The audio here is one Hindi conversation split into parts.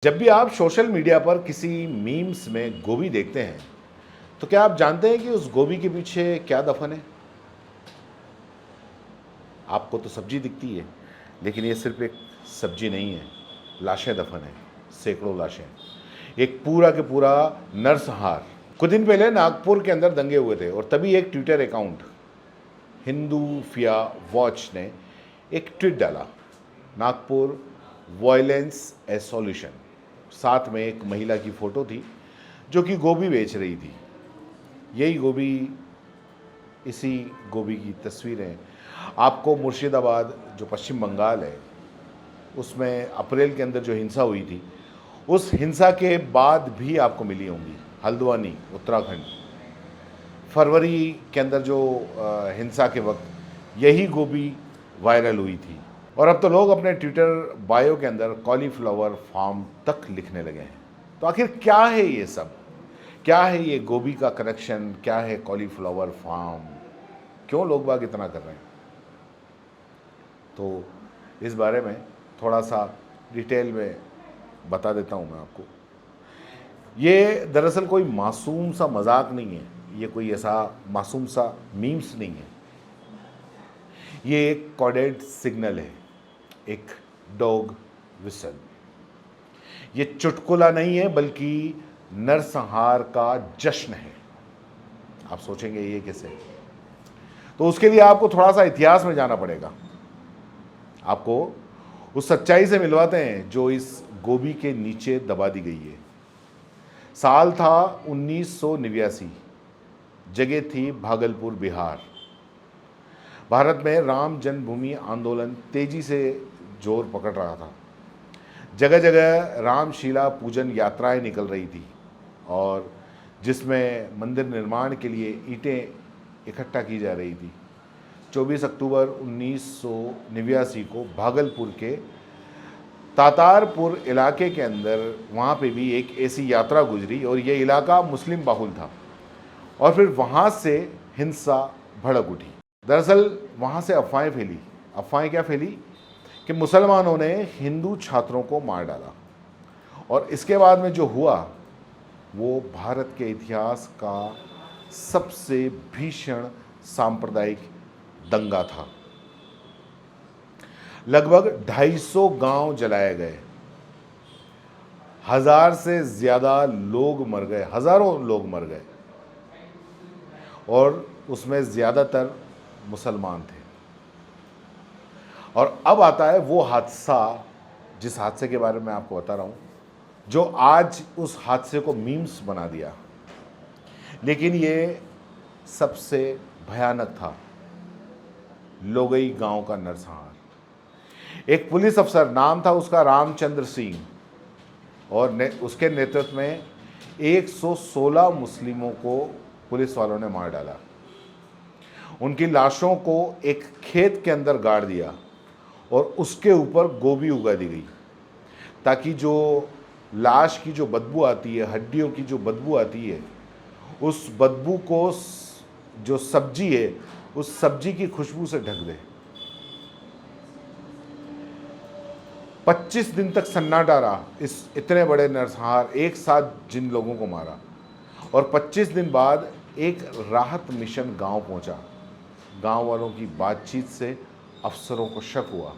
जब भी आप सोशल मीडिया पर किसी मीम्स में गोभी देखते हैं, तो क्या आप जानते हैं कि उस गोभी के पीछे क्या दफन है? आपको तो सब्जी दिखती है, लेकिन ये सिर्फ एक सब्जी नहीं है, लाशें दफन है, सैकड़ों लाशें। एक पूरा के पूरा नरसंहार। कुछ दिन पहले नागपुर के अंदर दंगे हुए थे और तभी एक ट्विटर अकाउंट हिंदू फिया वॉच ने एक ट्वीट डाला, नागपुर वायलेंस ए सॉल्यूशन। साथ में एक महिला की फ़ोटो थी जो कि गोभी बेच रही थी। यही गोभी, इसी गोभी की तस्वीरें आपको मुर्शिदाबाद जो पश्चिम बंगाल है उसमें अप्रैल के अंदर जो हिंसा हुई थी, उस हिंसा के बाद भी आपको मिली होंगी। हल्द्वानी, उत्तराखंड, फरवरी के अंदर जो हिंसा के वक्त यही गोभी वायरल हुई थी। और अब तो लोग अपने ट्विटर बायो के अंदर कॉलीफ्लावर फार्म तक लिखने लगे हैं। तो आखिर क्या है ये सब? क्या है ये गोभी का कनेक्शन? क्या है कॉलीफ्लावर फार्म? क्यों लोग बाग इतना कर रहे हैं? तो इस बारे में थोड़ा सा डिटेल में बता देता हूँ मैं आपको। ये दरअसल कोई मासूम सा मजाक नहीं है, ये कोई ऐसा मासूम सा मीम्स नहीं है। ये एक कोडेड सिग्नल है, एक डॉग विसल। ये चुटकुला नहीं है बल्कि नरसंहार का जश्न है। आप सोचेंगे ये कैसे? तो उसके लिए आपको थोड़ा सा इतिहास में जाना पड़ेगा। आपको उस सच्चाई से मिलवाते हैं जो इस गोभी के नीचे दबा दी गई है। साल था 1989, जगह थी भागलपुर, बिहार। भारत में राम जन्मभूमि आंदोलन तेजी से जोर पकड़ रहा था। जगह जगह रामशीला पूजन यात्राएं निकल रही थी और जिसमें मंदिर निर्माण के लिए ईंटें इकट्ठा की जा रही थी। 24 अक्टूबर 1989 को भागलपुर के तातारपुर इलाके के अंदर वहाँ पे भी एक ऐसी यात्रा गुजरी और ये इलाका मुस्लिम बाहुल था और फिर वहाँ से हिंसा भड़क उठी। दरअसल वहाँ से अफवाहें फैली। अफवाहें क्या फैली कि मुसलमानों ने हिंदू छात्रों को मार डाला और इसके बाद में जो हुआ वो भारत के इतिहास का सबसे भीषण सांप्रदायिक दंगा था। लगभग 250 गांव जलाए गए, 1000 से ज्यादा लोग मर गए, हजारों लोग मर गए और उसमें ज्यादातर मुसलमान थे। और अब आता है वो हादसा, जिस हादसे के बारे में आपको बता रहा हूं, जो आज उस हादसे को मीम्स बना दिया। लेकिन ये सबसे भयानक था, लोगई गांव का नरसंहार। एक पुलिस अफसर, नाम था उसका रामचंद्र सिंह, और उसके नेतृत्व में 116 मुस्लिमों को पुलिस वालों ने मार डाला। उनकी लाशों को एक खेत के अंदर गाड़ दिया और उसके ऊपर गोभी उगा दी गई ताकि जो लाश की जो बदबू आती है, हड्डियों की जो बदबू आती है, उस बदबू को जो सब्जी है उस सब्जी की खुशबू से ढक दे। 25 दिन तक सन्नाटा रहा इस इतने बड़े नरसंहार, एक साथ जिन लोगों को मारा। और 25 दिन बाद एक राहत मिशन गांव पहुंचा। गांव वालों की बातचीत से अफसरों को शक हुआ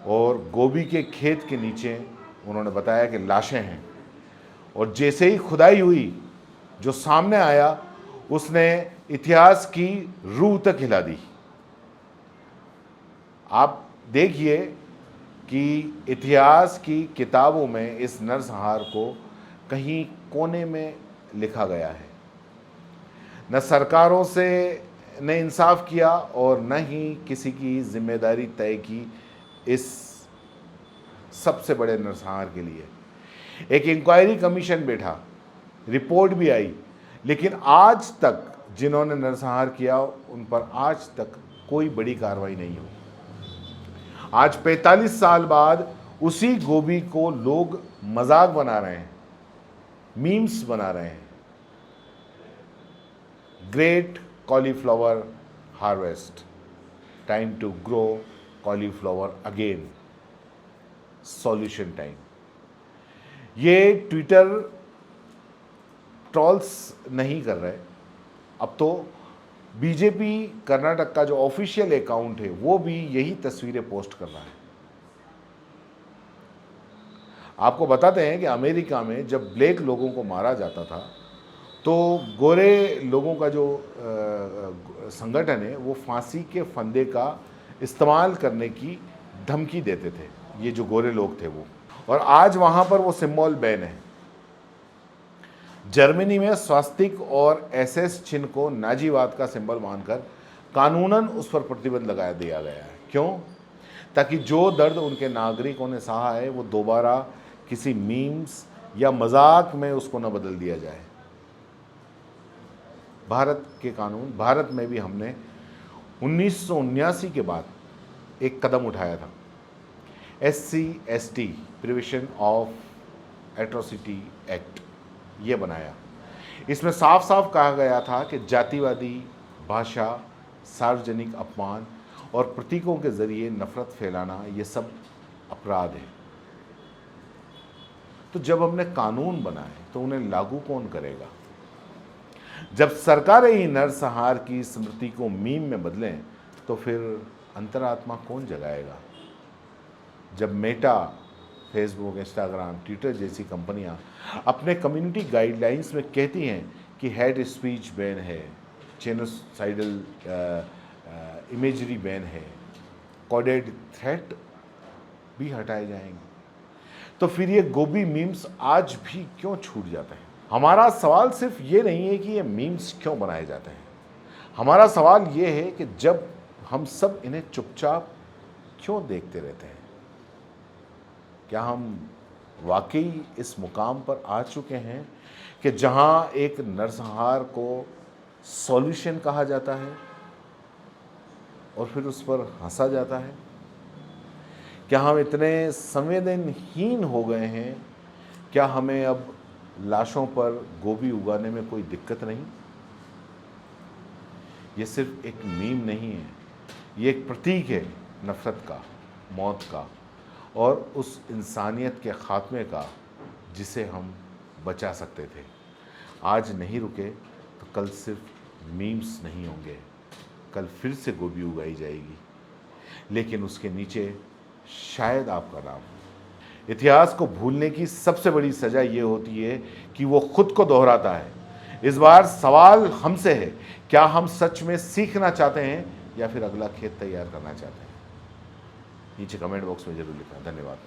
और गोभी के खेत के नीचे उन्होंने बताया कि लाशें हैं। और जैसे ही खुदाई हुई, जो सामने आया उसने इतिहास की रूह तक हिला दी। आप देखिए कि इतिहास की किताबों में इस नरसंहार को कहीं कोने में लिखा गया है। न सरकारों से ने इंसाफ किया और न ही किसी की जिम्मेदारी तय की इस सबसे बड़े नरसंहार के लिए। एक इंक्वायरी कमीशन बैठा, रिपोर्ट भी आई, लेकिन आज तक जिन्होंने नरसंहार किया उन पर आज तक कोई बड़ी कार्रवाई नहीं हुई। आज 45 साल बाद उसी गोभी को लोग मजाक बना रहे हैं, मीम्स बना रहे हैं। Great cauliflower harvest, time to grow cauliflower again, solution time. ये ट्विटर ट्रॉल्स नहीं कर रहे, अब तो बीजेपी कर्नाटक का जो ऑफिशियल अकाउंट है वो भी यही तस्वीरें पोस्ट कर रहा है। आपको बताते हैं कि अमेरिका में जब ब्लैक लोगों को मारा जाता था तो गोरे लोगों का जो संगठन है वो फांसी के फंदे का इस्तेमाल करने की धमकी देते थे, ये जो गोरे लोग थे वो। और आज वहाँ पर वो सिंबल बैन है। जर्मनी में स्वास्तिक और एसएस चिन्ह को नाजीवाद का सिंबल मानकर कानूनन उस पर प्रतिबंध लगा दिया गया है। क्यों? ताकि जो दर्द उनके नागरिकों ने सहा है वो दोबारा किसी मीम्स या मजाक में उसको न बदल दिया जाए। भारत के कानून, भारत में भी हमने 1979 के बाद एक कदम उठाया था, SC/ST prevention of atrocity act, ये बनाया। इसमें साफ साफ कहा गया था कि जातिवादी भाषा, सार्वजनिक अपमान और प्रतीकों के जरिए नफरत फैलाना ये सब अपराध है। तो जब हमने कानून बनाए तो उन्हें लागू कौन करेगा? जब सरकारें ही नरसंहार की स्मृति को मीम में बदलें तो फिर अंतरात्मा कौन जगाएगा? जब मेटा, फेसबुक, इंस्टाग्राम, ट्विटर जैसी कंपनियां अपने कम्युनिटी गाइडलाइंस में कहती हैं कि हेट स्पीच बैन है, जेनोसाइडल इमेजरी बैन है, कोडेड थ्रेट भी हटाए जाएंगे, तो फिर ये गोभी मीम्स आज भी क्यों छूट जाते हैं? हमारा सवाल सिर्फ ये नहीं है कि ये मीम्स क्यों बनाए जाते हैं, हमारा सवाल ये है कि जब हम सब इन्हें चुपचाप क्यों देखते रहते हैं? क्या हम वाकई इस मुकाम पर आ चुके हैं कि जहां एक नरसंहार को सॉल्यूशन कहा जाता है और फिर उस पर हंसा जाता है? क्या हम इतने संवेदनहीन हो गए हैं? क्या हमें अब लाशों पर गोभी उगाने में कोई दिक्कत नहीं? ये सिर्फ एक मीम नहीं है, ये एक प्रतीक है नफरत का, मौत का और उस इंसानियत के खात्मे का जिसे हम बचा सकते थे। आज नहीं रुके तो कल सिर्फ मीम्स नहीं होंगे, कल फिर से गोभी उगाई जाएगी, लेकिन उसके नीचे शायद आपका नाम। इतिहास को भूलने की सबसे बड़ी सज़ा ये होती है कि वो खुद को दोहराता है। इस बार सवाल हमसे है, क्या हम सच में सीखना चाहते हैं या फिर अगला खेत तैयार करना चाहते हैं? नीचे कमेंट बॉक्स में जरूर लिखना। धन्यवाद।